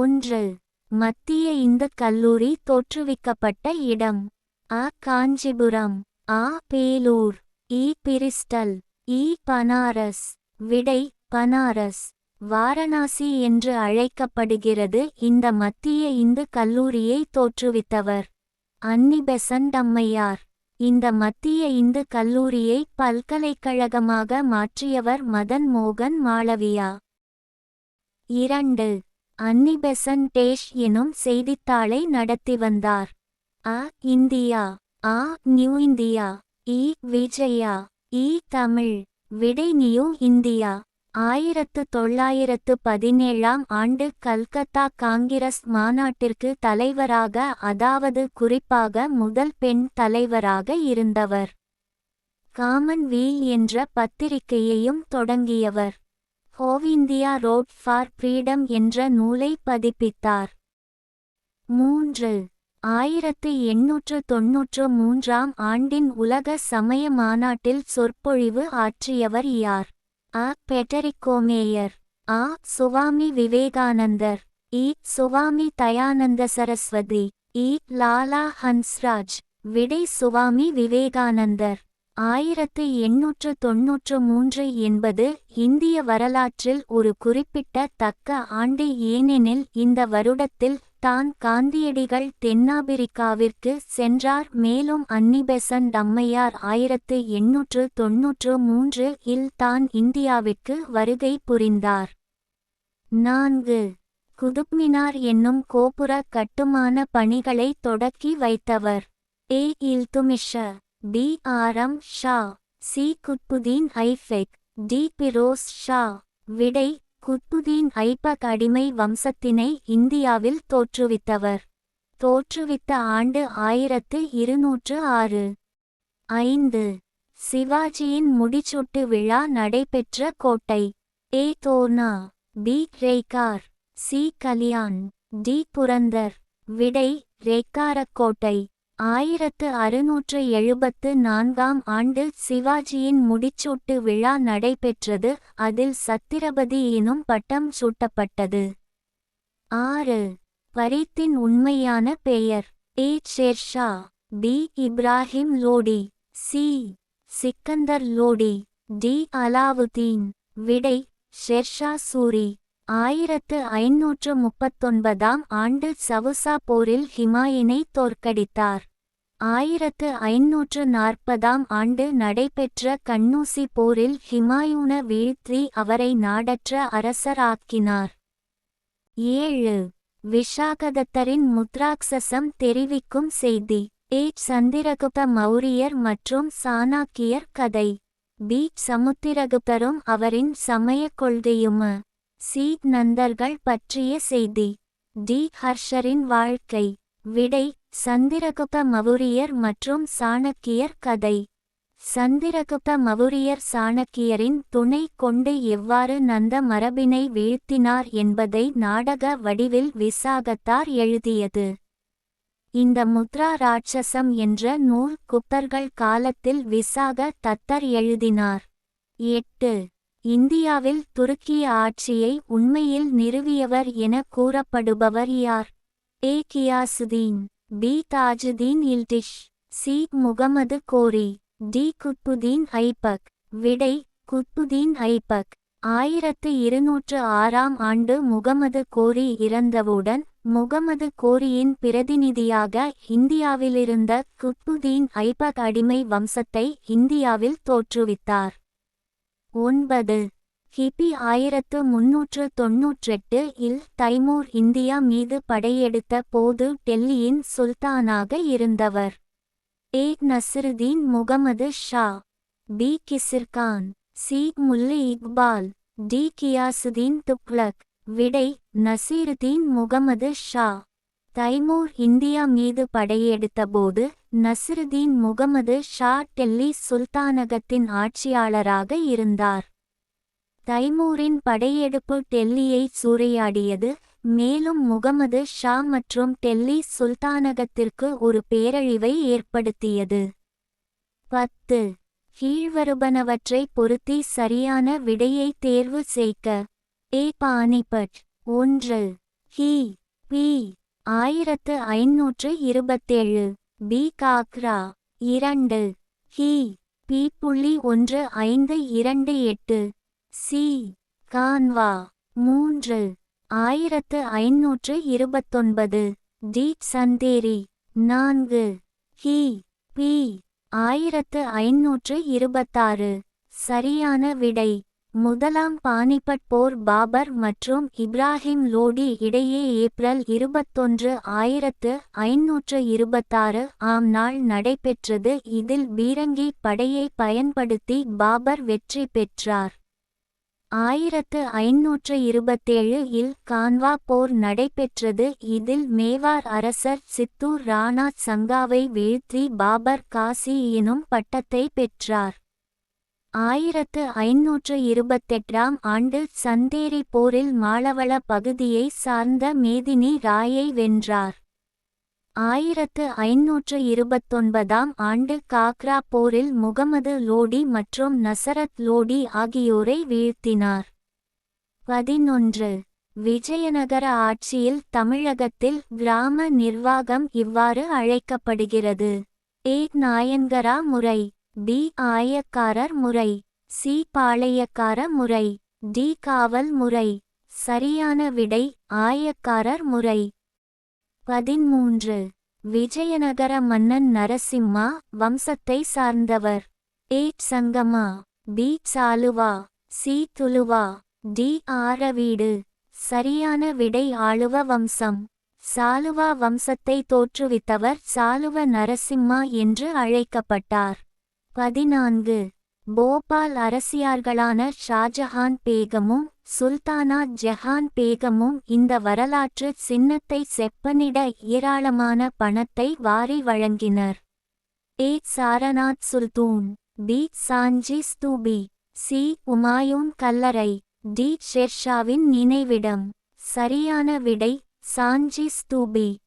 1. மத்திய இந்துக் கல்லூரி தோற்றுவிக்கப்பட்ட இடம். அ. காஞ்சிபுரம். ஆ. பேலூர். இ. பிரிஸ்டல். இ. பனாரஸ். விடை பனாரஸ். வாரணாசி என்று அழைக்கப்படுகிறது. இந்த மத்திய இந்து கல்லூரியை தோற்றுவித்தவர் அன்னி பெசன்ட் அம்மையார். இந்த மத்திய இந்து கல்லூரியை பல்கலைக்கழகமாக மாற்றியவர் மதன் மோகன் மாளவியா. 2. அன்னி பெசன்ட் டேஷ் எனும் செய்தித்தாளை நடத்தி வந்தார். அ. இந்தியா. ஆ. New India. இ. விஜயா. இ. தமிழ். விடை நியூ இந்தியா. 1917ஆம் ஆண்டு கல்கத்தா காங்கிரஸ் மாநாட்டிற்கு தலைவராக, அதாவது குறிப்பாக முதல் பெண் தலைவராக இருந்தவர். காமன்வீல் என்ற பத்திரிகையையும் தொடங்கியவர். How India wrought for freedom என்ற நூலை பதிப்பித்தார். 3. 1893ஆம் ஆண்டின் உலக சமய மாநாட்டில் சொற்பொழிவு ஆற்றியவர் யார்? அ. பெடரிக்கோ மேயர். ஆ. சுவாமி விவேகானந்தர். இ. சுவாமி தயானந்த சரஸ்வதி. இ. லாலா ஹன்ஸ்ராஜ். விடை சுவாமி விவேகானந்தர். 1893 என்பது இந்திய வரலாற்றில் ஒரு குறிப்பிடத்தக்க ஆண்டு. ஏனெனில் இந்த வருடத்தில் தான் காந்தியடிகள் தென்னாப்பிரிக்காவிற்கு சென்றார். மேலும் அன்னி பெசன்ட் அம்மையார் 1893 இல் தான் இந்தியாவிற்கு வருகை புரிந்தார். 4. குதுப்மினார் என்னும் கோபுர கட்டுமான பணிகளை தொடக்கி வைத்தவர். ஏ. இல்துமிஷ. பி. ஆரம் ஷா. சி. குத்புதீன் ஐபக். டி. பிரோஸ் ஷா. விடை குத்புதீன் ஐபக் அடிமை வம்சத்தினை இந்தியாவில் தோற்றுவித்தவர். தோற்றுவித்த ஆண்டு 1206. 5. சிவாஜியின் முடிசூட்டு விழா நடைபெற்ற கோட்டை. ஏ. Torna. B. ரேகார். C. கலியான். D. Purandar. விடை ரேக்காரக்கோட்டை. 1674ஆம் ஆண்டு சிவாஜியின் முடிசூட்டு விழா நடைபெற்றது. அதில் சத்திரபதி எனும் பட்டம் சூட்டப்பட்டது. 6. பரீத்தின் உண்மையான பெயர். A. Sher Shah. B. Ibrahim Lodi. C. Sikandar Lodi. D. Alauddin. விடை ஷெர்ஷா சூரி. 1539ஆம் ஆண்டு சவுசா போரில் ஹிமாயினை தோற்கடித்தார். 1540ஆம் ஆண்டு நடைபெற்ற கன்னூசி போரில் ஹிமாயூன வீழ்த்தி அவரை நாடற்ற அரசர் ஆக்கினார். 7. விஷாகதத்தரின் முத்ராக்ஷசம் தெரிவிக்கும் செய்தி. ஏ. சந்திரகுப்த மௌரியர் மற்றும் சாணக்கியர் கதை. பி. சமுத்திரகுப்தரும் அவரின் சமய கொள்கையும். சி. நந்தர்கள் பற்றிய செய்தி. டி. ஹர்ஷரின் வாழ்க்கை. விடை சந்திரகுப்த மௌரியர் மற்றும் சாணக்கியர் கதை. சந்திரகுப்த மௌரியர் சாணக்கியரின் துணை கொண்டு எவ்வாறு நந்த மரபினை வீழ்த்தினார் என்பதை நாடக வடிவில் விசாகத்தார் எழுதியது. இந்த முத்ரா ராட்சசம் என்ற நூல் குப்தர்கள் காலத்தில் விசாக தத்தர் எழுதினார். 8. இந்தியாவில் துருக்கிய ஆட்சியை உண்மையில் நிறுவியவர் என கூறப்படுபவர் யார்? ஏ. கியாசுதீன். பி. தாஜுதீன் இல்டிஷ். சி. முகமது கோரி. டி. குத்புதீன் ஐபக். விடை குத்புதீன் ஐபக். 1206ஆம் ஆண்டு முகமது கோரி இறந்தவுடன் முகமது கோரியின் பிரதிநிதியாக இந்தியாவிலிருந்த குத்புதீன் ஐபக் அடிமை வம்சத்தை இந்தியாவில் தோற்றுவித்தார். 9. கிபி 1398 இல் தைமூர் இந்தியா மீது படையெடுத்த போது டெல்லியின் சுல்தானாக இருந்தவர். A. Nasiruddin Muhammad Shah. B. Khizr Khan. C. Mallu Iqbal. D. Ghiyasuddin Tughlaq. விடை நசீருதீன் முகமது ஷா. தைமூர் இந்தியா மீது படையெடுத்தபோது நசிருதீன் முகமது ஷா டெல்லி சுல்தானகத்தின் ஆட்சியாளராக இருந்தார். தைமூரின் படையெடுப்பு டெல்லியை சூறையாடியது. மேலும் முகமது ஷா மற்றும் டெல்லி சுல்தானகத்திற்கு ஒரு பேரழிவை ஏற்படுத்தியது. 10. கீழ்வருவனவற்றை பொருத்தி சரியான விடையை தேர்வு செய்க. ஏ. பானிபட். 1. கி. பி. 1527. பி. காக்ரா 2. கி. பி. 1528. சி. கான்வா 3. 1529. டி. சந்தேரி 4. கி. பி. 1526. சரியான விடை. முதலாம் பானிபட் போர் பாபர் மற்றும் இப்ராஹிம் லோடி இடையே ஏப்ரல் 21, 1526 ஆம் நாள் நடைபெற்றது. இதில் பீரங்கி படையை பயன்படுத்தி பாபர் வெற்றி பெற்றார். 1527 இல் கான்வா போர் நடைபெற்றது. இதில் மேவார் அரசர் சித்தூர் ராணா சங்காவை வீழ்த்தி பாபர் காசி எனும் பட்டத்தை பெற்றார். 1528ஆம் ஆண்டு சந்தேரி போரில் மாளவள பகுதியை சார்ந்த மேதினி ராயை வென்றார். 1529ஆம் ஆண்டு காக்ரா போரில் முகமது லோடி மற்றும் நசரத் லோடி ஆகியோரை வீழ்த்தினார். 11. விஜயநகர ஆட்சியில் தமிழகத்தில் கிராம நிர்வாகம் இவ்வாறு அழைக்கப்படுகிறது. ஏ. நாயன்கரா முறை. பி. ஆயக்காரர் முறை. சி. பாளையக்கார முறை. டி. காவல் முறை. சரியான விடை ஆயக்காரர் முறை. 13. விஜயநகர மன்னன் நரசிம்மா வம்சத்தை சார்ந்தவர். ஏ. Sangma. B. சாலுவா. C. துலுவா. D. Aravidu. சரியான விடை ஆளுவ வம்சம். சாலுவா வம்சத்தை தோற்றுவித்தவர் சாலுவ நரசிம்மா என்று அழைக்கப்பட்டார். 14. போபால் அரசியார்களான ஷாஜஹான் பேகமும் சுல்தானா ஜஹான் பேகமும் இந்த வரலாற்று சின்னத்தை செப்பனிட ஏராளமான பணத்தை வாரி வழங்கினர். ஏ. சாரநாத் சுல்தூன். பி. சாஞ்சி ஸ்தூபி. சி. உமாயூன் கல்லறை. டி. ஷெர்ஷாவின் நினைவிடம். சரியான விடை சாஞ்சி ஸ்தூபி.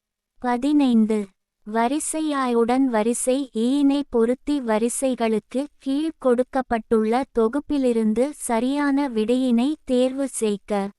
15. வரிசையாயுடன் வரிசை ஈயினை பொருத்தி வரிசைகளுக்கு கீழ் கொடுக்கப்பட்டுள்ள தொகுப்பிலிருந்து சரியான விடையினை தேர்வு செய்க.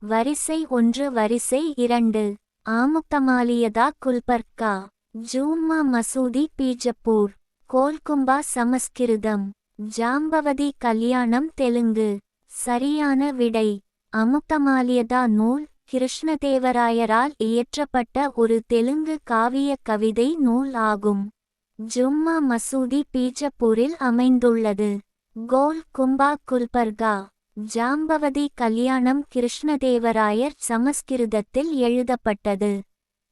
வரிசை 1. வரிசை 2. ஆமுக்தமாலியதா குல்பர்கா. ஜூம்மா மசூதி பீஜப்பூர். கோல்கும்பா சமஸ்கிருதம். ஜாம்பவதி கல்யாணம் தெலுங்கு. சரியான விடை அமுக்தமாலியதா நூல் கிருஷ்ணதேவராயரால் இயற்றப்பட்ட ஒரு தெலுங்கு காவிய கவிதை நூல் ஆகும். ஜும்மா மசூதி பீஜப்பூரில் அமைந்துள்ளது. கோல் கும்பா குல்பர்கா. ஜாம்பவதி கல்யாணம் கிருஷ்ணதேவராயர் சமஸ்கிருதத்தில் எழுதப்பட்டது.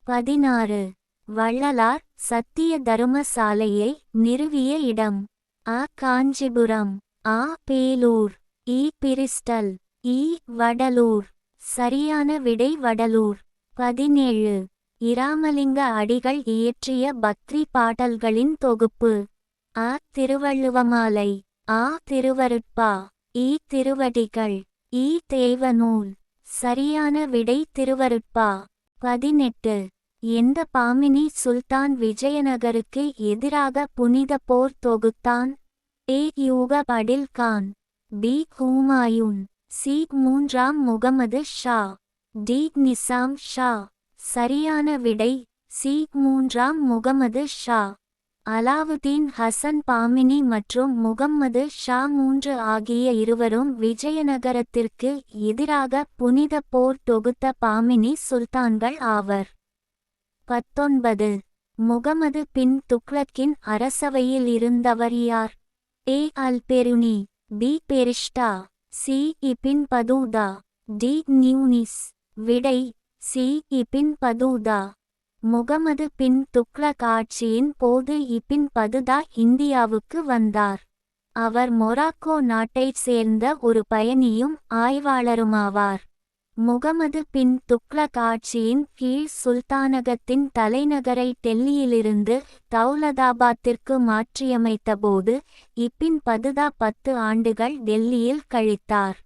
16. வள்ளலார் சத்திய தரும சாலையை நிறுவிய இடம். அ. காஞ்சிபுரம். ஆ. பேலூர். இ. பிரிஸ்டல். இ. வடலூர். சரியான விடை வடலூர். 17. இராமலிங்க அடிகள் இயற்றிய பக்தி பாடல்களின் தொகுப்பு. அ. திருவள்ளுவமாலை. ஆ. திருவருட்பா. இ. திருவடிகள். இ. தேவநூல். சரியான விடை திருவருட்பா. 18. எந்த பாமினி சுல்தான் விஜயநகருக்கு எதிராக புனித போர் தொகுத்தான். ஏ. யூக படில் கான். பி. ஹூமாயூன். சி. 3ஆம் முகமது ஷா. டி. நிசாம் ஷா. சரியான விடை சி. 3ஆம் முகமது ஷா. அலாவுதீன் ஹசன் பாமினி மற்றும் முகம்மது ஷா 3 ஆகிய இருவரும் விஜயநகரத்திற்கு எதிராக புனித போர் தொகுத்த பாமினி சுல்தான்கள் ஆவர். 19. முகமது பின் துக்ளக்கின் அரசவையில் இருந்தவர் யார். A. Alberuni. B. Ferishta. C. Ibn Battuta. D. Nuniz. விடை C. Ibn Battuta. Muhammad bin Tughlaq ஆட்சியின் போது இபின் பதுதா இந்தியாவுக்கு வந்தார். அவர் மொராக்கோ நாட்டைச் சேர்ந்த ஒரு பயணியும் ஆய்வாளருமாவார். முகமது பின் துக்ளக் ஆட்சியின் கீழ் சுல்தானகத்தின் தலைநகரை டெல்லியிலிருந்து தௌலதாபாத்திற்கு மாற்றியமைத்தபோது இபின் பதுதா 10 ஆண்டுகள் டெல்லியில் கழித்தார்.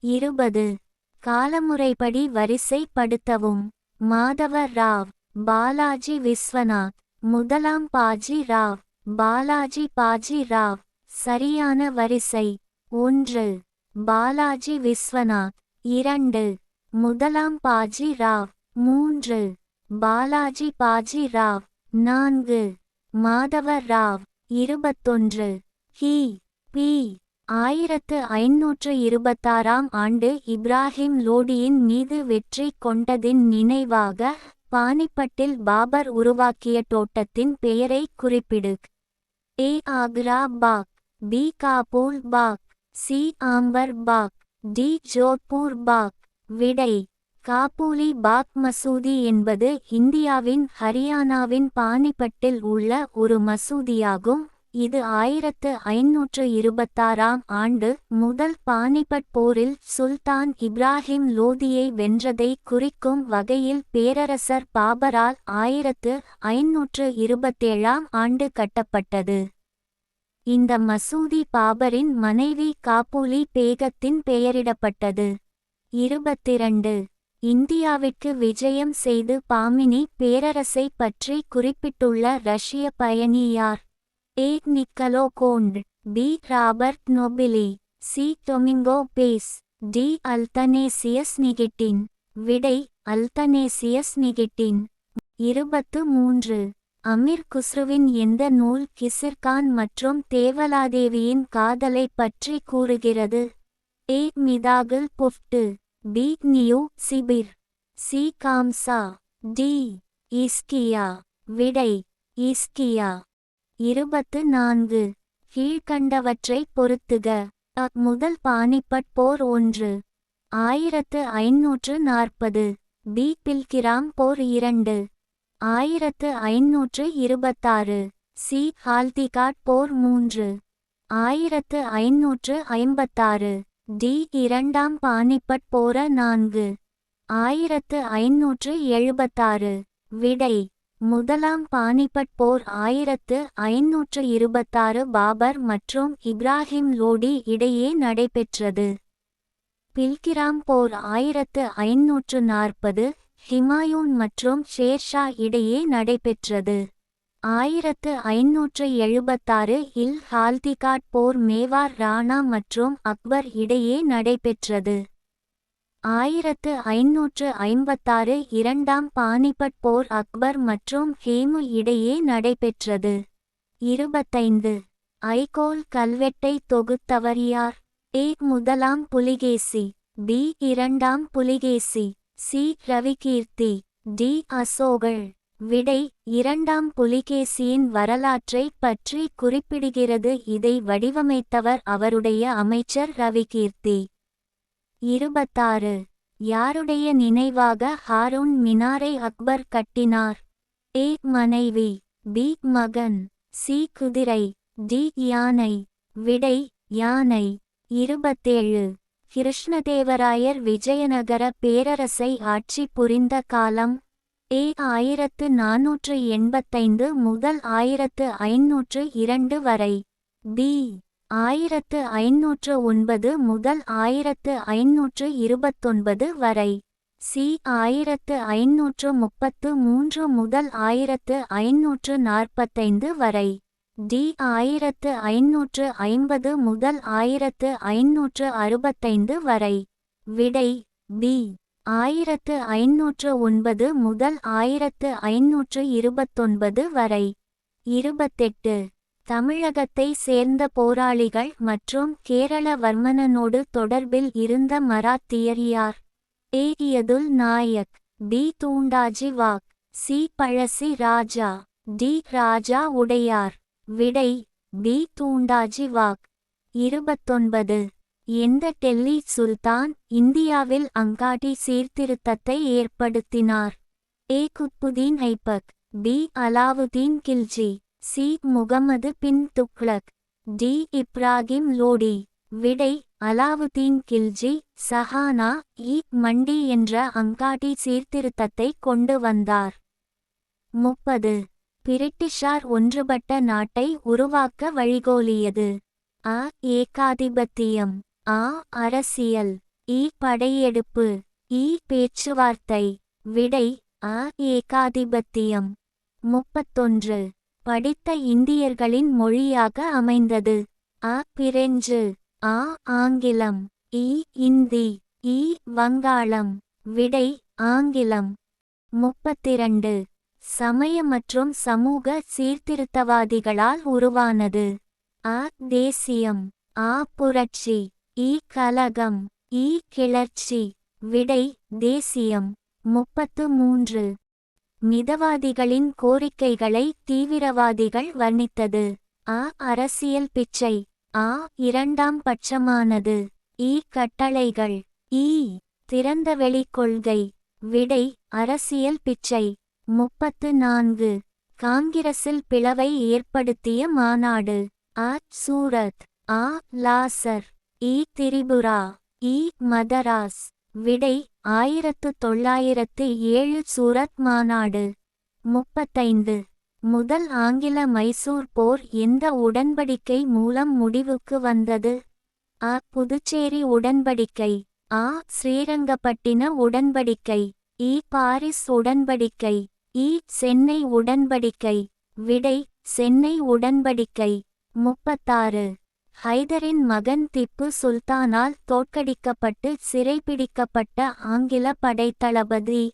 20. காலமுறைப்படி வரிசைப்படுத்தவும். மாதவ ராவ். பாலாஜி விஸ்வநாத். முதலாம் பாஜி ராவ். பாலாஜி பாஜி ராவ். சரியான வரிசை. 1. பாலாஜி விஸ்வநாத். 2. முதலாம் பாஜி ராவ். 3. பாலாஜி பாஜி ராவ். 4. மாதவ ராவ். 21. கி. பி. 1526ஆம் ஆண்டு இப்ராஹிம் லோடியின் மீது வெற்றி கொண்டதின் நினைவாக பானிப்பட்டில் பாபர் உருவாக்கிய தோட்டத்தின் பெயரை குறிப்பிடு. ஏ. ஆக்ரா பாக். பி. காபூல் பாக். சி. ஆம்பர் பாக். டி. ஜோத்பூர் பாக். விடை: காபூலி பாக். மசூதி என்பது இந்தியாவின் ஹரியானாவின் பானிபட்டில் உள்ள ஒரு மசூதியாகும். இது 1526ஆம் ஆண்டு முதல் பானிபட் போரில் சுல்தான் இப்ராஹிம் லோதியை வென்றதை குறிக்கும் வகையில் பேரரசர் பாபரால் 1527ஆம் ஆண்டு கட்டப்பட்டது. இந்த மசூதி பாபரின் மனைவி காபூலி பேகத்தின் பெயரிடப்பட்டது. 22. இந்தியாவிற்கு விஜயம் செய்து பாமினி பேரரசை பற்றி குறிப்பிட்டுள்ள ரஷ்ய பயணி யார்? A. Nicolo Conti. B. Robert Nobili. C. Domingo Paes. D. Athanasius Nikitin. விடை: அல்தனேசியஸ் நிகிட்டின். 23. அமீர் குஸ்ருவின் எந்த நூல் கிசிர்கான் மற்றும் தேவலாதேவியின் காதலை பற்றி கூறுகிறது? ஏ. மிதாகுல் புஃப்டு. பி. நியூ சிபிர். சி. காம்சா. டி. இஸ்கியா. விடை: இஸ்கியா. 24. கீழ்க்கண்டவற்றை பொருத்துக. அ. முதல் பானிபட் போர் 1. 1540. பி. பில்கிராம் போர் 2. 1526. சி. ஹால்திகாட் போர் 3. 1556. டி. இரண்டாம் பானிபட் போர 4. 1576. விடை: முதலாம் பானிபட் போர் 1526 பாபர் மற்றும் இப்ராஹிம் லோடி இடையே நடைபெற்றது. பில்கிராம் போர் 1540 ஹிமாயூன் மற்றும் ஷேர்ஷா இடையே நடைபெற்றது. 1576 இல் ஹால்திகாட் போர் மேவார் ராணா மற்றும் அக்பர் இடையே நடைபெற்றது. 1556 இரண்டாம் பானிபட் போர் அக்பர் மற்றும் ஹேமு இடையே நடைபெற்றது. 25. ஐகோல் கல்வெட்டை தொகுத்தவர் யார்? ஏ. முதலாம் புலிகேசி. பி. இரண்டாம் புலிகேசி. சி. ரவிகீர்த்தி. டி. அசோகர். விடை: இரண்டாம் புலிகேசியின் வரலாற்றை பற்றி குறிப்பிடுகிறது. இதை வடிவமைத்தவர் அவருடைய அமைச்சர் ரவிகீர்த்தி. 26. யாருடைய நினைவாக ஹாரூன் மினாரை அக்பர் கட்டினார்? ஏ. மனைவி. பி. மகன். சி. குதிரை. டி. யானை. விடை: யானை. 27. கிருஷ்ணதேவராயர் விஜயநகர பேரரசை ஆட்சி புரிந்த காலம்? ஏ. 1485 முதல் 1502 வரை. பி. 1509 முதல் 1529 வரை. சி. 1533 முதல் 1545 வரை. டி. 1550 முதல் 1565 வரை. விடை: பி. 1509 முதல் 1529 வரை. 28. தமிழகத்தை சேர்ந்த போராளிகள் மற்றும் கேரளவர்மனோடு தொடர்பில் இருந்த மராத்தியர் யார்? A. Yadul Nayak. B. Dhondaji Wagh. C. Pazhassi Raja. D. Raja Wodeyar. விடை: பி. தூண்டாஜி வாக். 29. எந்த டெல்லி சுல்தான் இந்தியாவில் அங்காடி சீர்திருத்தத்தை ஏற்படுத்தினார்? ஏ. Qutbuddin Aibak. B. Alauddin Khilji. C. Mohammed bin Tughlaq. D. Ibrahim Lodi. விடை: அலாவுதீன் கில்ஜி சஹானா இ மண்டி என்ற அங்காடி சீர்திருத்தத்தை கொண்டு வந்தார். 30. பிரிட்டிஷார் ஒன்றுபட்ட நாட்டை உருவாக்க வழிகோலியது. அ. ஏகாதிபத்தியம். ஆ. அரசியல். இ. படையெடுப்பு. இ. பேச்சுவார்த்தை. விடை: அ. ஏகாதிபத்தியம். 31. படித்த இந்தியர்களின் மொழியாக அமைந்தது. அ. பிரெஞ்சு. ஆ. ஆங்கிலம். இ. இந்தி. இ. வங்காளம். விடை ஆங்கிலம். 32. சமய மற்றும் சமூக சீர்திருத்தவாதிகளால் உருவானது. அ. தேசியம். ஆ. புரட்சி. இ. கலகம். இ. கிளர்ச்சி. விடை தேசியம். 33. மிதவாதிகளின் கோரிக்கைகளை தீவிரவாதிகள் வர்ணித்தது. அ. அரசியல் பிச்சை. ஆ. இரண்டாம் பட்சமானது. இ. கட்டளைகள். இ. திறந்தவெளி கொள்கை. விடை அரசியல் பிச்சை. 34. காங்கிரஸில் பிளவை ஏற்படுத்திய மாநாடு. அ. சூரத். ஆ. லாசர். இ. திரிபுரா. இ. மதராஸ். விடை 1907 சூரத் மாநாடு. 35. முதல் ஆங்கில மைசூர் போர் எந்த உடன்படிக்கை மூலம் முடிவுக்கு வந்தது? அ. புதுச்சேரி உடன்படிக்கை. ஆ. ஸ்ரீரங்கப்பட்டின உடன்படிக்கை. இ. பாரிஸ் உடன்படிக்கை. இ. சென்னை உடன்படிக்கை. விடை சென்னை உடன்படிக்கை. 36. ஹைதரின் மகன் திப்பு சுல்தானால் தோற்கடிக்கப்பட்டு சிறைபிடிக்கப்பட்ட ஆங்கில படைத்தளபதி.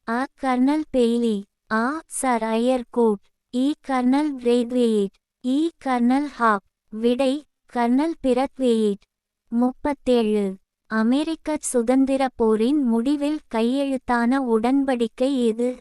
அ. Colonel Baillie. ஆ. Sir Eyre Coote. இ. Colonel Braithwaite. இ. Colonel Hope. விடை கர்னல் பிரத்வெயிட். 37. அமெரிக்க சுதந்திரப் போரின் முடிவில் கையெழுத்தான உடன்படிக்கை எது?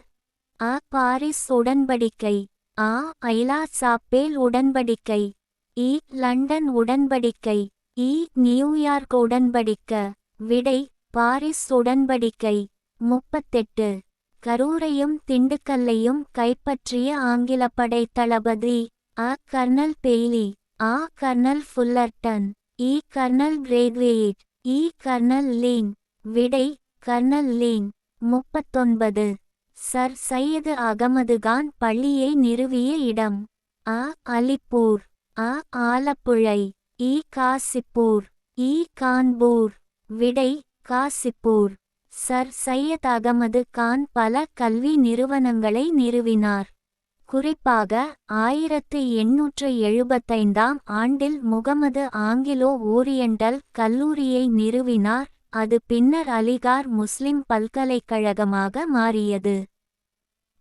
அ. பாரிஸ் உடன்படிக்கை. ஆ. ஐலா சாப்பேல் உடன்படிக்கை. இ. லண்டன் உடன்படிக்கை. இ. நியூயார்க் உடன்படிக்க. விடை பாரிஸ் உடன்படிக்கை. 38. கரூரையும் திண்டுக்கல்லையும் கைப்பற்றிய ஆங்கில படைத்தளபதி. அ. Colonel Baillie. ஆ. Colonel Fullarton. இ. Colonel Braithwaite. இ. Colonel Lean. விடை colonel Lean. 39. Sir Syed Ahmad Khan பள்ளியை நிறுவிய இடம். அ. அலிப்பூர். அ. ஆலப்புழை. இ. காசிப்பூர். இ. கான்பூர். விடை காசிப்பூர். சர் சையத் அகமது கான் பல கல்வி நிறுவனங்களை நிறுவினார். குறிப்பாக 1875ஆம் ஆண்டில் முகமது ஆங்கிலோ ஓரியண்டல் கல்லூரியை நிறுவினார். அது பின்னர் அலிகார் முஸ்லிம் பல்கலைக்கழகமாக மாறியது.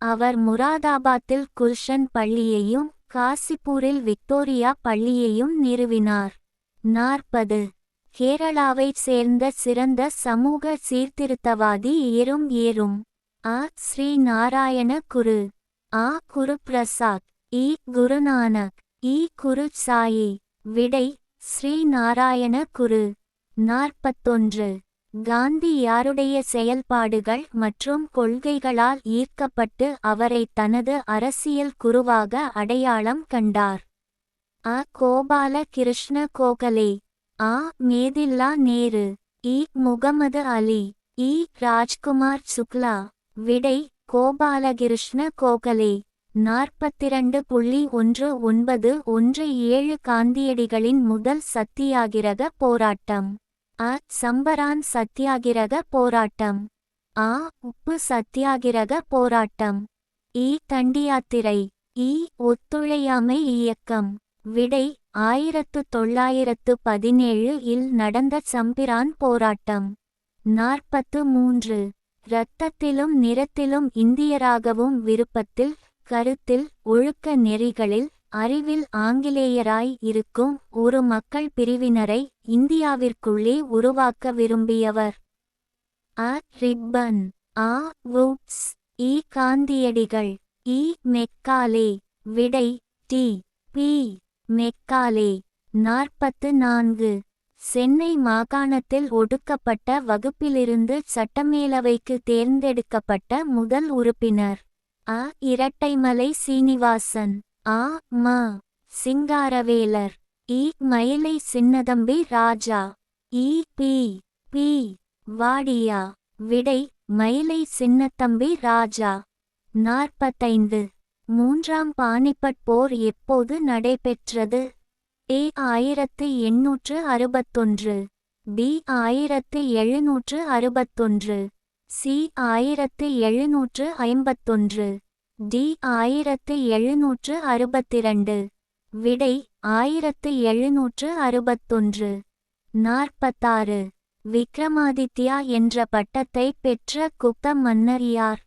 அவர் முராதாபாத்தில் குல்ஷன் பள்ளியையும் காசிப்பூரில் விக்டோரியா பள்ளியையும் நிறுவினார். 40. கேரளாவைச் சேர்ந்த சிறந்த சமூக சீர்திருத்தவாதி ஏறும். அ. ஸ்ரீ நாராயண குரு. ஆ. குரு பிரசாத். இ. குருநானக். இ. குரு சாயி. விடை ஸ்ரீ நாராயண குரு. 41. காந்தி யாருடைய செயல்பாடுகள் மற்றும் கொள்கைகளால் ஈர்க்கப்பட்டு அவரை தனது அரசியல் குருவாக அடையாளம் கண்டார்? அ. கோபால கிருஷ்ண கோகலே. ஆ. மேதில்லா நேரு. இ. முகமது அலி. இ. ராஜ்குமார் சுக்லா. விடை கோபாலகிருஷ்ண கோகலே. 42.1917 காந்தியடிகளின் முதல் சத்தியாகிரக போராட்டம். அ. சம்பரான் சத்தியாகிரக போராட்டம். ஆ. உப்பு சத்தியாகிரக போராட்டம். இ. தண்டியாத்திரை. இ. ஒத்துழையாமை இயக்கம். விடை 1917 இல் நடந்த சம்பிரான் போராட்டம். 43. இரத்தத்திலும் நிறத்திலும் இந்தியராகவும் விருப்பத்தில் கருத்தில் ஒழுக்க நெறிகளில் அறிவில் ஆங்கிலேயராய் இருக்கும் ஒரு மக்கள் பிரிவினரை இந்தியாவிற்குள்ளே உருவாக்க விரும்பியவர். அ. ரிப்பன். ஆ. வுட்ஸ். இ. காந்தியடிகள். இ. மெக்காலே. விடை டி. பி. மெக்காலே. 44. சென்னை மாகாணத்தில் ஒடுக்கப்பட்ட வகுப்பிலிருந்து சட்டமேலவைக்கு தேர்ந்தெடுக்கப்பட்ட முதல் உறுப்பினர். அ. இரட்டைமலை சீனிவாசன். ஆ. ம. சிங்காரவேலர். இ. மயிலை சின்னதம்பி ராஜா. இ. பி. பி. வாடியா. விடை மயிலை சின்னத்தம்பி ராஜா. 45. மூன்றாம் பானிபட் போர் எப்போது நடைபெற்றது? ஏ. 1861. பி. 1761. சி. 1751. டி. 1762. விடை 1761. 46. விக்ரமாதித்யா என்ற பட்டத்தை பெற்ற குப்த மன்னர் யார்?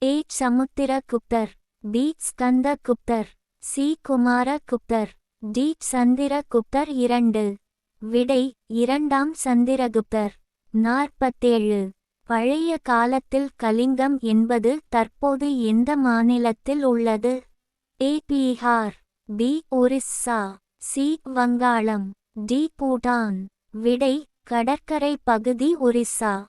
ஏ. சமுத்திரகுப்தர், பி. ஸ்கந்தகுப்தர், சி. குமாரகுப்தர், டி. சந்திரகுப்தர் 2. விடை: இரண்டாம் சந்திரகுப்தர். 47. பழைய காலத்தில் கலிங்கம் என்பது தற்போது எந்த மாநிலத்தில் உள்ளது? ஏ. பீகார், பி. ஒரிஸ்ஸா, சி. வங்காளம், டி. பூட்டான். விடை: கடற்கரை பகுதி ஒரிஸ்ஸா.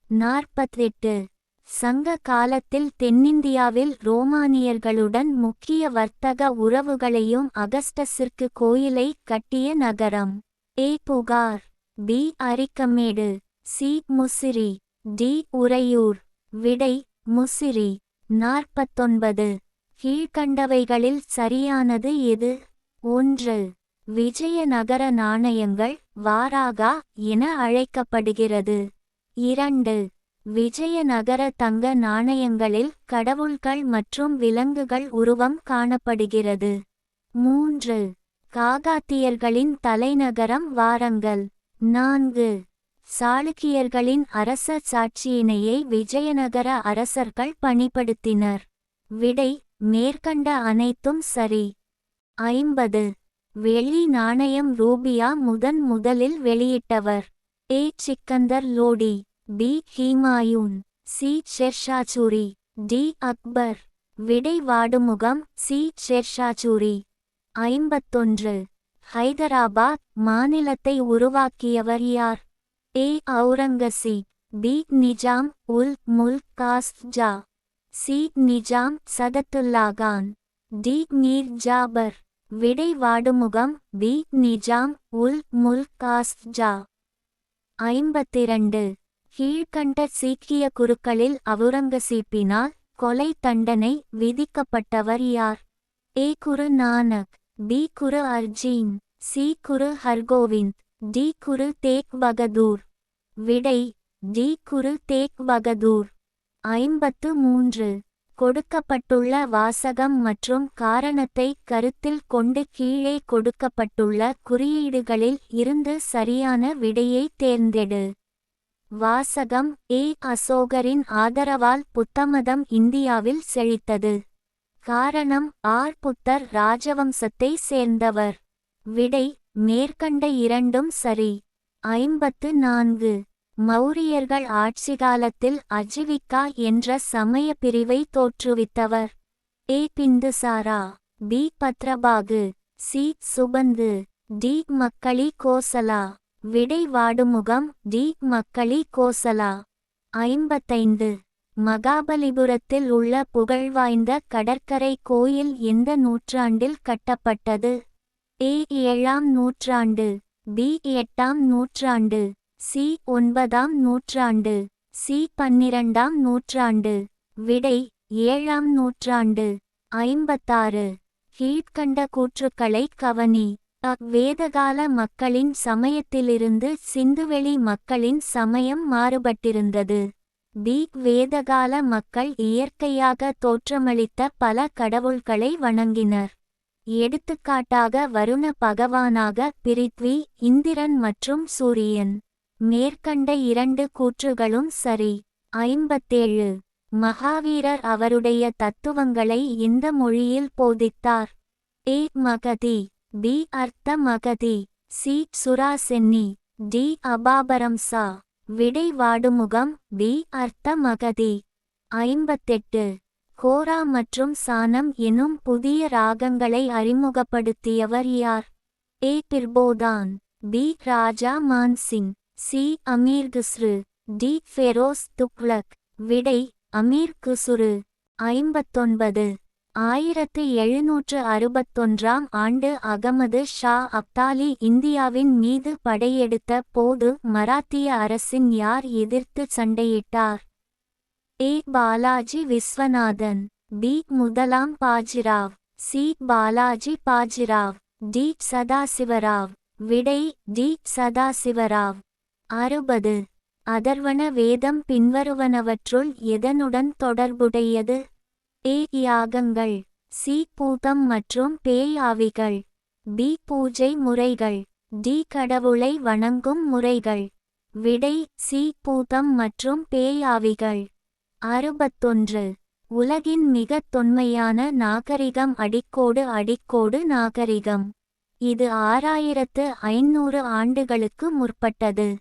48. சங்க காலத்தில் தென்னிந்தியாவில் ரோமானியர்களுடன் முக்கிய வர்த்தக உறவுகளையும் அகஸ்டஸிற்கு கோயிலை கட்டிய நகரம்? A. Puhar, B. Arikamedu, C. Musiri, D. Uraiyur. விடை: முசிறி. 49. கீழ்க்கண்டவைகளில் சரியானது எது? 1. விஜயநகர நாணயங்கள் வாராகா என அழைக்கப்படுகிறது. 2. விஜயநகர தங்க நாணயங்களில் கடவுள்கள் மற்றும் விலங்குகள் உருவம் காணப்படுகிறது. 3. காகாத்தியர்களின் தலைநகரம் வாரங்கல். 4. சாளுக்கியர்களின் அரச சாட்சியினையை விஜயநகர அரசர்கள் பணிப்படுத்தினர். விடை: மேற்கண்ட அனைத்தும் சரி. 50. வெள்ளி நாணயம் ரூபியா முதலில் வெளியிட்டவர்? A. Sikandar Lodi, B. Humayun, C. Sher Shah Suri, D. Akbar. விடை: வாடுமுகம், சி. ஷெர்ஷாசூரி. 51. ஹைதராபாத் மாநிலத்தை உருவாக்கியவர் யார்? ஏ. அவுரங்கசீப், பி. நிஜாம் உல் முல்க் காஸ்ஜா, சி. நிஜாம் சதத்துல்லாகான், டி. மீர் ஜாபர். விடை: வாடுமுகம், பி. நிஜாம் உல் முல்க் காஸ்ஜா. 52. கீழ்க்கண்ட சீக்கிய குருக்களில் அவுரங்கசீப்பினால் கொலை தண்டனை விதிக்கப்பட்டவர் யார்? A. Guru Nanak, B. Guru Arjan, C. Guru Hargobind, D. Guru Tegh Bahadur. விடை: டி. குரு தேக் பகதூர். 53. கொடுக்கப்பட்டுள்ள வாசகம் மற்றும் காரணத்தை கருத்தில் கொண்டு கீழே கொடுக்கப்பட்டுள்ள குறியீடுகளில் இருந்து சரியான விடையை தேர்ந்தெடு. வாசகம்: ஏ. அசோகரின் ஆதரவால் புத்தமதம் இந்தியாவில் செழித்தது. காரணம்: ஆர். புத்தர் ராஜவம்சத்தை சேர்ந்தவர். விடை: மேற்கண்ட இரண்டும் சரி. 54. மௌரியர்கள் ஆட்சிகாலத்தில் அஜிவிகா என்ற சமய பிரிவை தோற்றுவித்தவர்? A. Bindusara, B. Bhadrabahu, C. Subandhu, D. Makkhali Gosala. விடை: வாடுமுகம், டி. மக்களி கோசலா. 55. மகாபலிபுரத்தில் உள்ள புகழ்வாய்ந்த கடற்கரை கோயில் எந்த நூற்றாண்டில் கட்டப்பட்டது? ஏ. 7ஆம் நூற்றாண்டு, பி. 8ஆம் நூற்றாண்டு, சி. 9ஆம் நூற்றாண்டு, சி. 12ஆம் நூற்றாண்டு. விடை: 7ஆம் நூற்றாண்டு. 56. கீழ்க்கண்ட கூற்றுக்களை கவனி. அ. வேதகால மக்களின் சமயத்திலிருந்து சிந்துவெளி மக்களின் சமயம் மாறுபட்டிருந்தது. பி. வேதகால மக்கள் இயற்கையாக தோற்றமளித்த பல கடவுள்களை வணங்கினர். எடுத்துக்காட்டாக வருண பகவானாக பிரித்வி, இந்திரன் மற்றும் சூரியன். மேற்கண்ட இரண்டு கூற்றுகளும் சரி. 57. மகாவீரர் அவருடைய தத்துவங்களை எந்த மொழியில் போதித்தார்? ஏ. மகதி, பி. அர்த்த மகதி, சி. சுராசென்னி, டி. அபாபரம்சா. விடை: வாடுமுகம், பி. அர்த்த மகதி. 58. கோரா மற்றும் சானம் எனும் புதிய ராகங்களை அறிமுகப்படுத்தியவர் யார்? ஏ. பிர்போதான், பி. ராஜா மான்சிங், சி. அமீர் குஸ்ரு, டி. ஃபெரோஸ் துக்ளக். விடை: அமீர் குசுரு. 59. 1761ஆம் ஆண்டு அகமது ஷா அப்தாலி இந்தியாவின் மீது படையெடுத்த போது மராத்திய அரசின் யார் எதிர்த்து சண்டையிட்டார்? ஏ. பாலாஜி விஸ்வநாதன், பி. முதலாம் பாஜிராவ், சி. பாலாஜி பாஜிராவ், டி. சதாசிவராவ். விடை: டி. சதாசிவராவ். 60. அதர்வண வேதம் பின்வருவனவற்றுள் எதனுடன் தொடர்புடையது? ஏ. யாகங்கள், சி. பூதம் மற்றும் பேய் ஆவிகள், பி. பூஜை முறைகள், டி. கடவுளை வணங்கும் முறைகள். விடை சி பூதம் மற்றும் பேய் ஆவிகள். 61. உலகின் மிகத் தொன்மையான நாகரிகம் அடிக்கோடு அடிக்கோடு நாகரிகம். இது 6500 ஆண்டுகளுக்கு முற்பட்டது.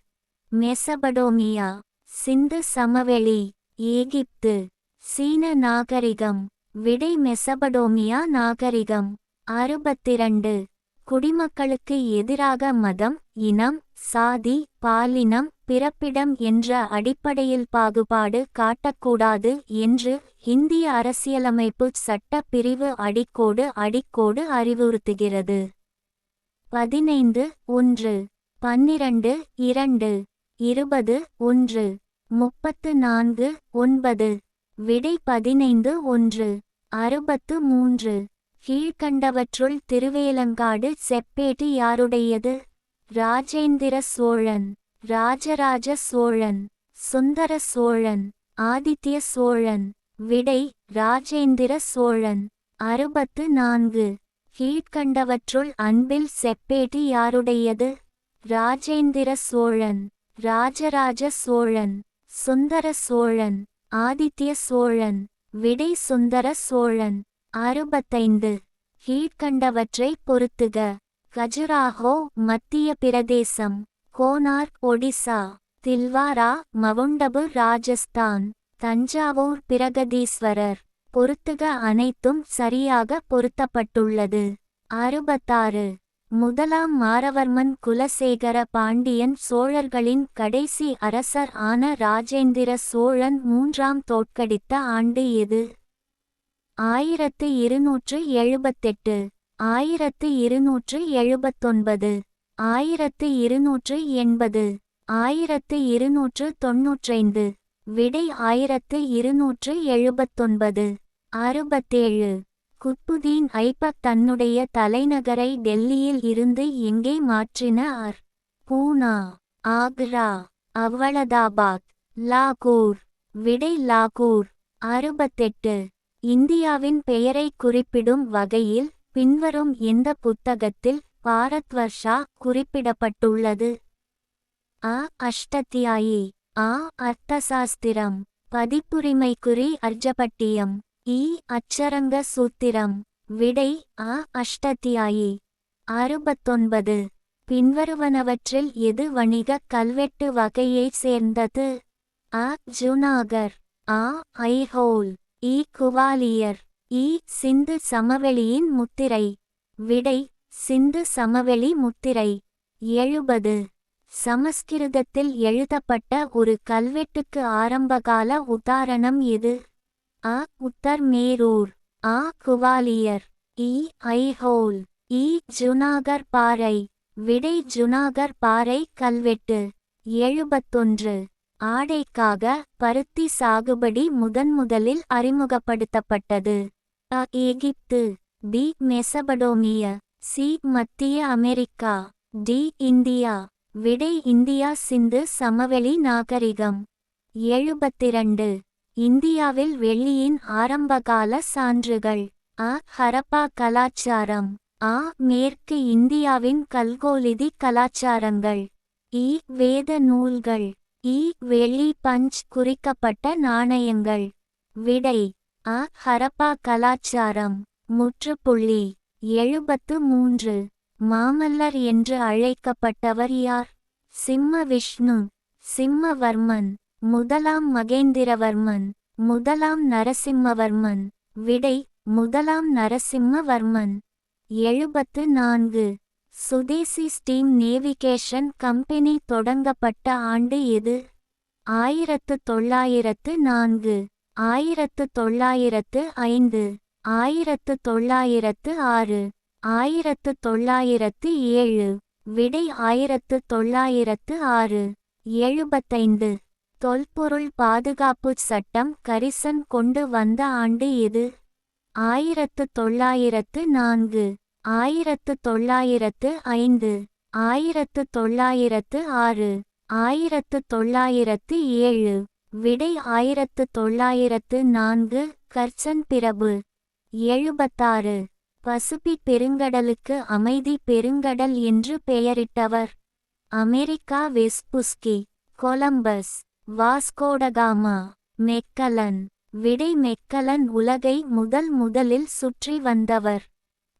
மெசபடோமியா, சிந்து சமவெளி, எகிப்து. சீன நாகரிகம். விடை மெசபடோமியா நாகரிகம். 62. குடிமக்களுக்கு எதிராக மதம், இனம், சாதி, பாலினம், பிறப்பிடம் என்ற அடிப்படையில் பாகுபாடு காட்டக்கூடாது என்று இந்திய அரசியலமைப்பு சட்ட பிரிவு அடிக்கோடு அடிக்கோடு அறிவுறுத்துகிறது. 15. 1, 12, 2, 20, 1, 34, 9. விடை 15, 1. 63. கீழ்க்கண்டவற்றுள் திருவேலங்காடு செப்பேடு யாருடையது? ராஜேந்திர சோழன், ராஜராஜ சோழன், சுந்தர சோழன், ஆதித்ய சோழன். விடை ராஜேந்திர சோழன். 64. கீழ்க்கண்டவற்றுள் அன்பில் செப்பேடு யாருடையது? ராஜேந்திர சோழன், ராஜராஜ சோழன், சுந்தர சோழன், ஆதித்ய சோழன். விடை சுந்தர சோழன். 65. கீழ்க்கண்டவற்றை பொருத்துக. கஜுராஹோ மத்திய பிரதேசம், கோனார்க் ஒடிசா, தில்வாரா மவுண்டபு ராஜஸ்தான், தஞ்சாவூர் பிரகதீஸ்வரர். பொருத்துக. அனைத்தும் சரியாக பொருத்தப்பட்டுள்ளது. 66. முதலாம் மாரவர்மன் குலசேகர பாண்டியன் சோழர்களின் கடைசி அரசர் ஆன ராஜேந்திர சோழன் 3ஆம் தோற்கடித்த ஆண்டு எது? 1278, 1279, 1280, 1295. விடை 1279. 67. குத்புதீன் ஐபக் தன்னுடைய தலைநகரை டெல்லியில் இருந்து எங்கே மாற்றினார்? பூனா, ஆக்ரா, அவ்வளதாபாத், லாகூர். விடை லாகூர். 68. இந்தியாவின் பெயரை குறிப்பிடும் வகையில் பின்வரும் எந்த புத்தகத்தில் பாரத்வர்ஷா குறிப்பிடப்பட்டுள்ளது? அ. அஷ்டத்தியாயி, ஆ. அர்த்தசாஸ்திரம், பதிப்புரிமைக்குறி அர்ஜபட்டியம், இ. அச்சரங்க சூத்திரம். விடை அ. அஷ்டத்தியாயி. 69. பின்வருவனவற்றில் எது வணிகக் கல்வெட்டு வகையைச் சேர்ந்தது? அ. ஜுனாகர், ஆ. ஐஹோல், இ. குவாலியர், இ. சிந்து சமவெளியின் முத்திரை. விடை சிந்து சமவெளி முத்திரை. 70. சமஸ்கிருதத்தில் எழுதப்பட்ட ஒரு கல்வெட்டுக்கு ஆரம்பகால உதாரணம் எது? அ. உத்தர் மேரூர், ஆ. குவாலியர், இ. ஐஹோல், இ. ஜுனாகர் பாறை. விடை ஜுனாகர் பாறை கல்வெட்டு. 71. ஆடைக்காக பருத்தி சாகுபடி முதன்முதலில் அறிமுகப்படுத்தப்பட்டது? அ. எகிப்து, பி. மெசபடோமிய, சி. மத்திய அமெரிக்கா, டி. இந்தியா. விடை இந்தியா. சிந்து சமவெளி நாகரிகம். 72. இந்தியாவில் வெள்ளியின் ஆரம்பகால சான்றுகள். அ. ஹரப்பா கலாச்சாரம், ஆ. மேற்கு இந்தியாவின் கல்கோலிதி கலாச்சாரங்கள், இ. வேத நூல்கள், இ. வெள்ளி பஞ்ச் குறிக்கப்பட்ட நாணயங்கள். விடை அ. ஹரப்பா கலாச்சாரம். முற்றுப்புள்ளி. 73. மாமல்லர் என்று அழைக்கப்பட்டவர் யார்? சிம்ம விஷ்ணு, சிம்மவர்மன், முதலாம் மகேந்திரவர்மன், முதலாம் நரசிம்மவர்மன். விடை முதலாம் நரசிம்மவர்மன். 74. சுதேசி ஸ்டீம் நேவிகேஷன் கம்பெனி தொடங்கப்பட்ட ஆண்டு எது? 1904, 1905, 1906, 1907. விடை 1906. 75. தொல்பொருள் பாதுகாப்பு சட்டம் கரிசன் கொண்டு வந்த ஆண்டு எது? 1904, 1905, 1906, 1907. விடை 1904. கர்சன் பிரபு. 76. பசிபிக் பெருங்கடலுக்கு அமைதி பெருங்கடல் என்று பெயரிட்டவர்? Amerigo Vespucci, Columbus. Vasco da Gama. Magellan. விடை மெக்கலன் உலகை முதலில் சுற்றி வந்தவர்.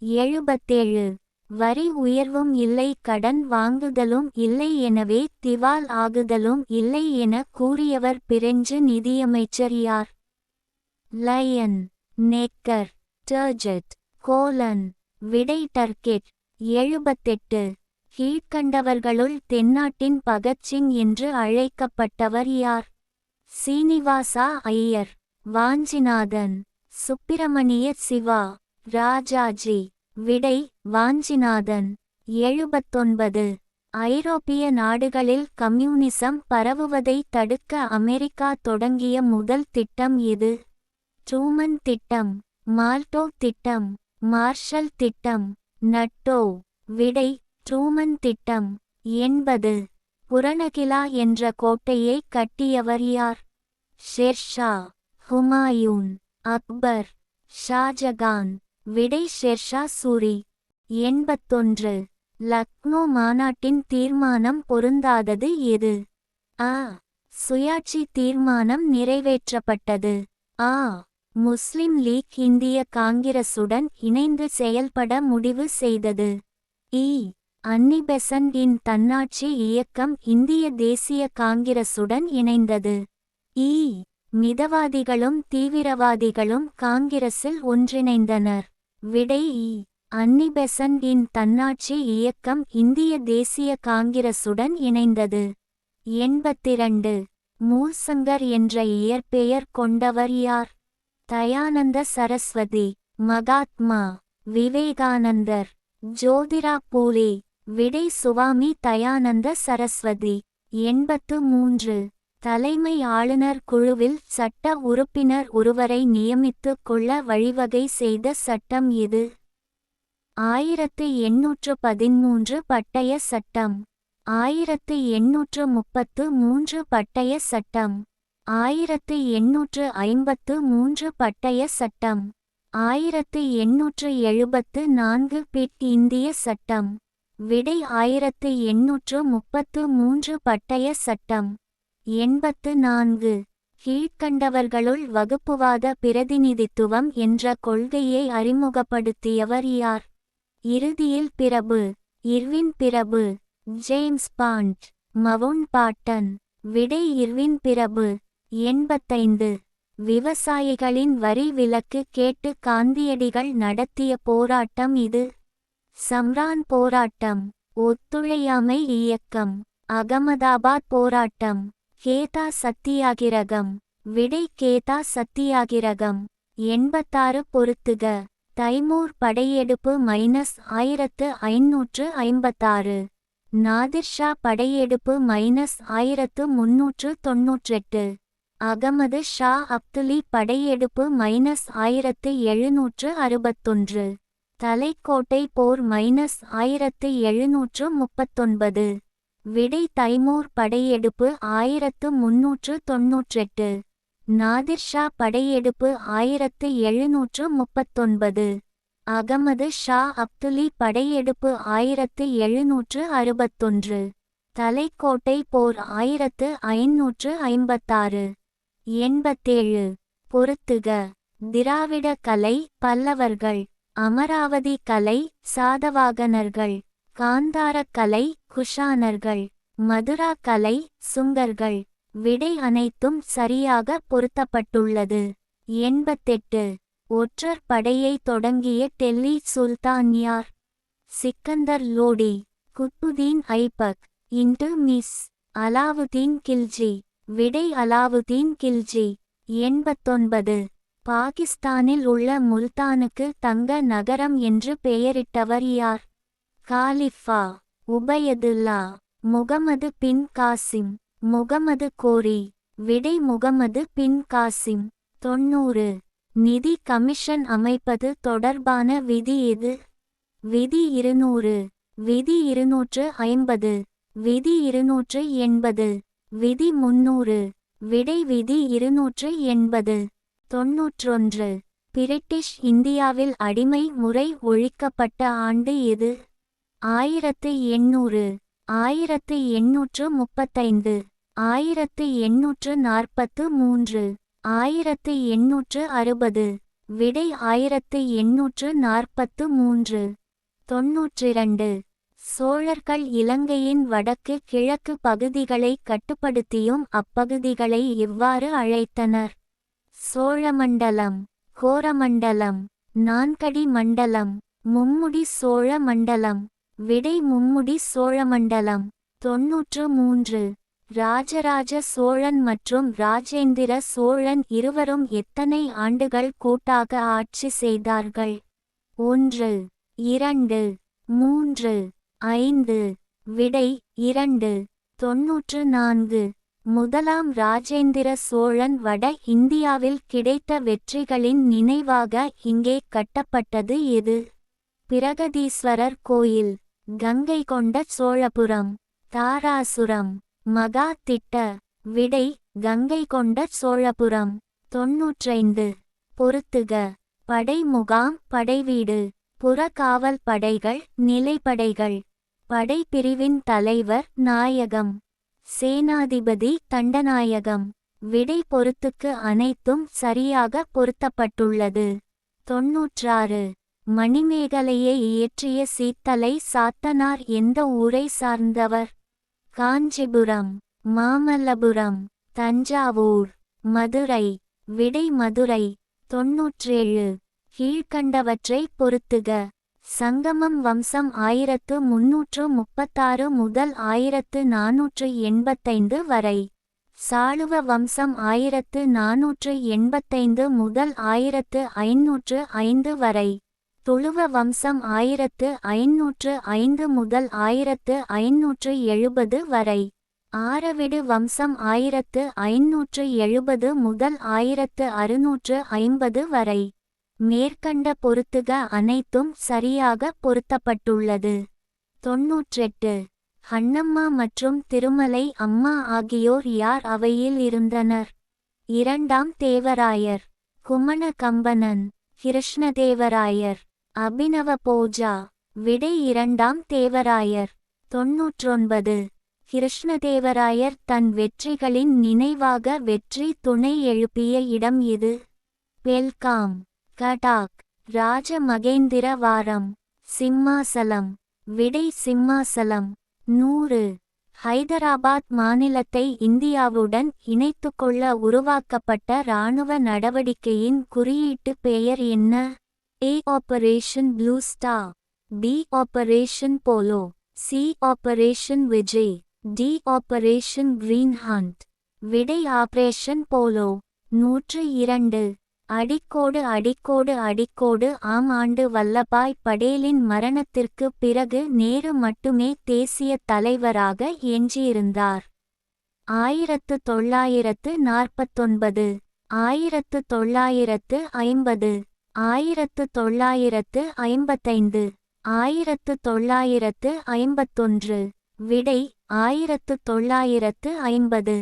77. வரி உயர்வும் இல்லை கடன் வாங்குதலும் இல்லை எனவே திவால் ஆகுதலும் இல்லை என கூறியவர் பிரெஞ்சு நிதியமைச்சர் யார்? லயன். நெக்கர். டர்ஜெட். கோலன். விடை டர்கெட். 78. கீழ்க்கண்டவர்களுள் தென்னாட்டின் பகத்சிங் என்று அழைக்கப்பட்டவர் யார்? சீனிவாசா ஐயர். வாஞ்சிநாதன். சுப்பிரமணிய சிவா. ராஜாஜி. விடை வாஞ்சிநாதன். 79. ஐரோப்பிய நாடுகளில் கம்யூனிசம் பரவுவதை தடுக்க அமெரிக்கா தொடங்கிய முதல் திட்டம் எது? ட்ரூமன் திட்டம். மால்டோ திட்டம். மார்ஷல் திட்டம். நட்டோ. விடை ட்ரூமன் திட்டம். 80. புரணகிலா என்ற கோட்டையை கட்டியவர் யார்? ஷெர்ஷா. ஹுமாயூன். அக்பர். ஷாஜகான். விடை ஷெர்ஷா சூரி. 81. லக்னோ மாநாட்டின் தீர்மானம் பொருந்தாதது எது? அ. சுயாட்சி தீர்மானம் நிறைவேற்றப்பட்டது. ஆ. முஸ்லிம் லீக் இந்திய காங்கிரசுடன் இணைந்து செயல்பட முடிவு செய்தது. இ. அன்னி பெசன்ட் இன் தன்னாட்சி இயக்கம் இந்திய தேசிய காங்கிரசுடன் இணைந்தது. இ. மிதவாதிகளும் தீவிரவாதிகளும் காங்கிரஸில் ஒன்றிணைந்தனர். விடை இ. அன்னி பெசன்ட் இன் தன்னாட்சி இயக்கம் இந்திய தேசிய காங்கிரசுடன் இணைந்தது. 82. மூர்சங்கர் என்ற இயற்பெயர் கொண்டவர் யார்? தயானந்த சரஸ்வதி. மகாத்மா. விவேகானந்தர். ஜோதிரா பூலே. விடை சுவாமி தயானந்த சரஸ்வதி. 83. தலைமை ஆளுநர் குழுவில் சட்ட உறுப்பினர் ஒருவரை நியமித்துக் கொள்ள வழிவகை செய்த சட்டம் எது? 1813 பட்டய சட்டம். 1833 பட்டய சட்டம். 1853 பட்டய சட்டம். 1874 பிட் இந்திய சட்டம். விடை 1833 பட்டய சட்டம். 84. கீழ்க்கண்டவர்களுள் வகுப்புவாத பிரதிநிதித்துவம் என்ற கொள்கையை அறிமுகப்படுத்தியவர் யார்? இறுதியில் பிரபு. இர்வின் பிரபு. James Bond. Mountbatten. விடை இர்வின் பிரபு. 85. விவசாயிகளின் வரி விலக்கு கேட்டு காந்தியடிகள் நடத்திய போராட்டம் இது? சம்ரான் போராட்டம். ஒத்துழையாமை இயக்கம். அகமதாபாத் போராட்டம். கேதா சத்தியாகிரகம். விடை கேதா சத்தியாகிரகம். 86. பொறுத்துக. தைமூர் படையெடுப்பு -1556. நாதிர்ஷா படையெடுப்பு -1398. அகமது ஷா அப்துலி படையெடுப்பு -1761. தலைக்கோட்டை போர் -1739. விடை தைமூர் படையெடுப்பு 1398. நாதிர்ஷா படையெடுப்பு 1739. அகமது ஷா அப்துலி படையெடுப்பு 1761. தலைக்கோட்டை போர் 1556. 87. பொறுத்துக. திராவிட கலை பல்லவர்கள். அமராவதி கலை சாதவாகனர்கள். காந்தாரக் கலை குஷானர்கள். மதுரா கலை சுங்கர்கள். விடை அனைத்தும் சரியாக பொருத்தப்பட்டுள்ளது. 88. ஒற்றர் படையை தொடங்கிய டெல்லி சுல்தான் யார்? சிக்கந்தர் லோடி. குத்துதீன் ஐபக். மிஸ். அலாவுதீன் கில்ஜி. விடை அலாவுதீன் கில்ஜி. 89. பாகிஸ்தானில் உள்ள முல்தானுக்கு தங்க நகரம் என்று பெயரிட்டவர் யார்? காலிஃபா. உபயதுல்லா. முகமது பின் காசிம். முகமது கோரி. விடை முகமது பின் காசிம். 90. நிதி கமிஷன் அமைப்பது தொடர்பான விதி எது? விதி 200. விதி 250. விதி 280. விதி 300. விடை விதி 280. 91. பிரிட்டிஷ் இந்தியாவில் அடிமை முறை ஒழிக்கப்பட்ட ஆண்டு எது? 1800. 1835. 1843 1860 விடை 1843 92 சோழர்கள் இலங்கையின் வடக்கு கிழக்கு பகுதிகளை கட்டுப்படுத்தியும் அப்பகுதிகளை இவ்வாறு அழைத்தனர்: சோழமண்டலம், கோரமண்டலம், நான்கடி மண்டலம், மும்முடி சோழ மண்டலம். விடை மும்முடி சோழமண்டலம். 93 ராஜராஜ சோழன் மற்றும் ராஜேந்திர சோழன் இருவரும் எத்தனை ஆண்டுகள் கூட்டாக ஆட்சி செய்தார்கள்? 1, 2, 3, 5. விடை 2. 94 முதலாம் ராஜேந்திர சோழன் வட இந்தியாவில் கிடைத்த வெற்றிகளின் நினைவாக இங்கே கட்டப்பட்டது எது? பிரகதீஸ்வரர் கோயில், கங்கை கொண்ட சோழபுரம், தாராசுரம், மகா திட்ட. விடை கங்கை கொண்ட சோழபுரம். 95 பொறுத்துக. படை முகாம், படைவீடு, புறக்காவல் படைகள், நிலைப்படைகள். படைப்பிரிவின் தலைவர் நாயகம், சேனாதிபதி தண்டநாயகம். விடை பொறுத்துக்கு அனைத்தும் சரியாக பொருத்தப்பட்டுள்ளது. 96 மணிமேகலையை இயற்றிய சீத்தலை சாத்தனார் எந்த ஊரை சார்ந்தவர்? காஞ்சிபுரம், மாமல்லபுரம், தஞ்சாவூர், மதுரை. விடை மதுரை. 97 கீழ்க்கண்டவற்றை பொறுத்துக. சங்கமம் வம்சம் 1336 முதல் 1485 வரை. சாளுவ வம்சம் 1485 முதல் 1505 வரை. துளுவ வம்சம் 1505 முதல் 1570 வரை. ஆரவிடு வம்சம் 1570 முதல் 1650 வரை. மேற்கண்ட பொறுத்துக அனைத்தும் சரியாக பொருத்தப்பட்டுள்ளது. 98 ஹன்னம்மா மற்றும் திருமலை அம்மா ஆகியோர் யார் அவையில் இருந்தனர்? இரண்டாம் தேவராயர், குமண கம்பனன், கிருஷ்ணதேவராயர், அபினவ போஜா. விடை இரண்டாம் தேவராயர். 99 கிருஷ்ணதேவராயர் தன் வெற்றிகளின் நினைவாக வெற்றி துணை எழுப்பிய இடம் எது? பெல்காம், கடாக், ராஜமகேந்திர வாரம், சிம்மாசலம். விடை சிம்மாசலம். 100 ஹைதராபாத் மாநிலத்தை இந்தியாவுடன் இணைத்துக்கொள்ள உருவாக்கப்பட்ட இராணுவ நடவடிக்கையின் குறியீட்டு பெயர் என்ன? A. Operation blue star, B. Operation polo, C. Operation Vijay, D. Operation green hunt. விடை ஆபரேஷன் போலோ. 102 அடிக்கோடு அடிக்கோடு அடிக்கோடு. ஆம் ஆண்டு வல்லபாய் படேலின் மரணத்திற்கு பிறகு நேரு மட்டுமே தேசிய தலைவராக எஞ்சியிருந்தார். 1949, 1950, 1955, 1951. விடை 1950.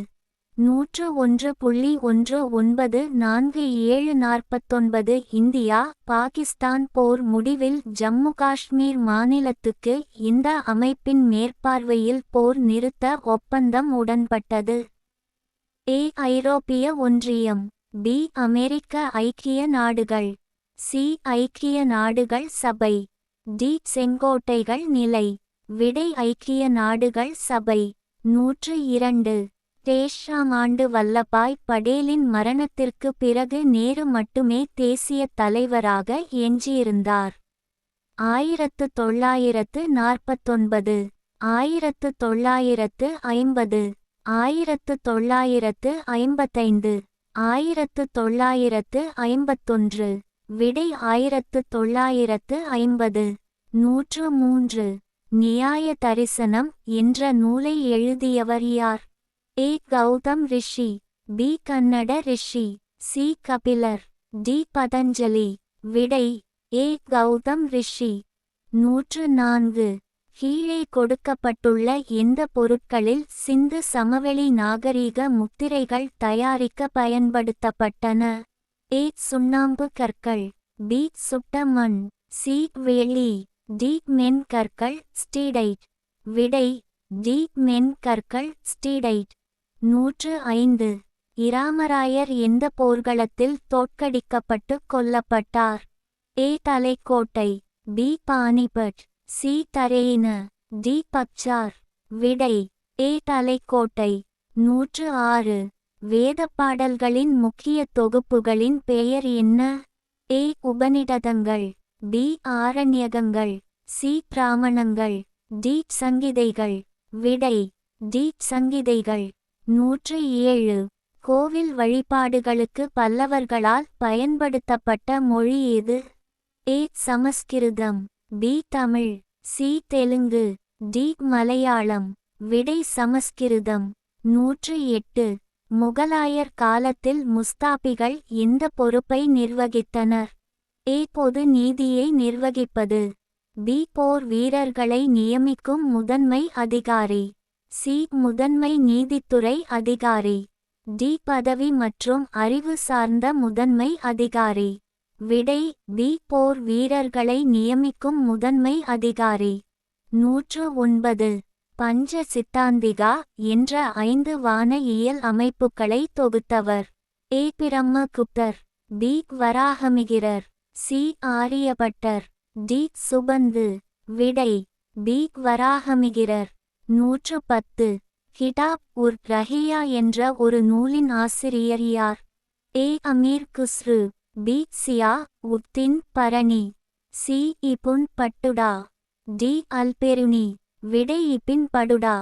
101.194. இந்தியா பாகிஸ்தான் போர் முடிவில் ஜம்மு காஷ்மீர் மாநிலத்துக்கு இந்த அமைப்பின் மேற்பார்வையில் போர் நிறுத்த ஒப்பந்தம் உடன்பட்டது? A. ஐரோப்பிய ஒன்றியம், B. அமெரிக்க ஐக்கிய நாடுகள், C. ஐக்கிய நாடுகள் சபை, D. செங்கோட்டைகள் நிலை. விடை ஐக்கிய நாடுகள் சபை. 102 தேஷாம் ஆண்டு வல்லபாய் படேலின் மரணத்திற்கு பிறகு நேரு மட்டுமே தேசிய தலைவராக எஞ்சியிருந்தார். 1949, 1950, 1955, 1951. விடை 1950. 103 நியாய தரிசனம் என்ற நூலை எழுதியவர் யார்? A. Gautham Rishi, B. Kannada Rishi, C. Kapilar, D. Patanjali. விடை A. கௌதம் ரிஷி. 104 கீழே கொடுக்கப்பட்டுள்ள எந்த பொருட்களில் சிந்து சமவெளி நாகரீக முத்திரைகள் தயாரிக்க பயன்படுத்தப்பட்டன? A. சுண்ணாம்பு கற்கள், B. சுட்ட மண், C. வெள்ளி, D. மென்கற்கள் ஸ்டீடைட். விடை D. மென்கற்கள் ஸ்டீடைட். 105. இராமராயர் எந்த போர்க்களத்தில் தோற்கடிக்கப்பட்டு கொல்லப்பட்டார்? A. Talikota, B. Panipat, C. Tarain, D. Buxar. விடை ஏ. தலைக்கோட்டை. 106. வேதப் பாடல்களின் முக்கிய தொகுப்புகளின் பெயர் என்ன? ஏ. உபநிடதங்கள், பி. ஆரண்யகங்கள், சி. பிராமணங்கள், டி. சங்கீதைகள். விடை டி. சங்கீதைகள். 107. கோவில் வழிபாடுகளுக்கு பல்லவர்களால் பயன்படுத்தப்பட்ட மொழி எது? A. Sanskrit, B. Tamil, C. Telugu, D. Malayalam. விடை சமஸ்கிருதம். 108. முகலாயர் காலத்தில் முஸ்தாபிகள் எந்த பொறுப்பை நிர்வகித்தனர்? ஏ. பொது நீதியை நிர்வகிப்பது, பி. போர் வீரர்களை நியமிக்கும் முதன்மை அதிகாரி, சி. முதன்மை நீதித்துறை அதிகாரி, டி. பதவி மற்றும் அறிவு சார்ந்த முதன்மை அதிகாரி. விடை பி. போர் வீரர்களை நியமிக்கும் முதன்மை அதிகாரி. 109. பஞ்ச சித்தாந்திகா என்ற 5 வான இயல் அமைப்புகளை தொகுத்தவர்? ஏ. பிரம்மகுப்தர், பி. வராகமிகிரர், சி. ஆரியபட்டர், டி. சுபந்து. விடை பி. வராகமிகிரர். 110. கிதாப் உர் ரஹியா என்ற ஒரு நூலின் ஆசிரியர் யார்? ஏ. அமீர் குஸ்ரு, பி. சியா உத்தின் பரணி, சி. இபுன் பட்டுடா, டி. அல்பெருனி. விடை இபின் படுடா.